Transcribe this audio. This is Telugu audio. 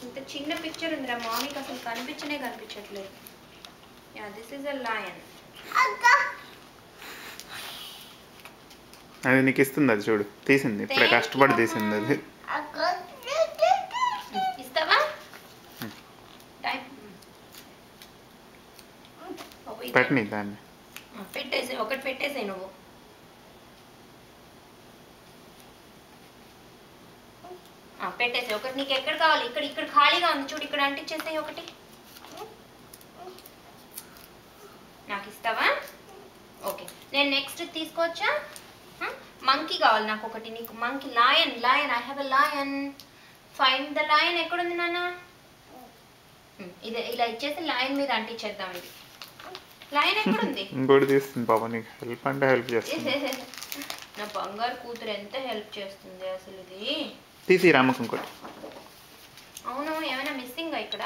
ఇంత చిన్న పిక్చర్ ఉందిరా మామీకి అసలు కనిపించట్లేదు. Yeah this is a lion. అది నీకు ఇస్తుంది, అది చూడు తీసింది ఇప్పుడే కష్టపడి తీసింది అది. ఇస్తావా? పెట్టని దాన్ని పెట్టేసి ఒకటి పెట్టేసాయి నువ్వు. పెట్టేసి ఒకటి నీకు ఎక్కడ కావాలి? ఇక్కడ ఇక్కడ ఖాళీగా ఉంది చూడు, ఇక్కడ అంటించేసాయి ఒకటి. నాకు ఇస్తావా? ఓకే, నేను నెక్స్ట్ తీసుకోవచ్చా? మంకీ కావాలి నాకు ఒకటి. నీకు monkey, lion. I have a lion. Find the lion. ఎక్కడుంది నాన్న? ఇది ఇలా ఇచ్చేసి లయన్ మీద అంటించేద్దాం. ఇది లయన్ ఎక్కడుంది? ఇంకోటి తీస్తుంది పాప, నీకు హెల్ప్ అంటే హెల్ప్ చేస్తుంది. నా బంగారు కూతురు ఎంత హెల్ప్ చేస్తుంది అసలు. ఇది తీసి రామకు ఇంకోటి. అవును, ఏమైనా మిస్సింగ్ ఇక్కడ?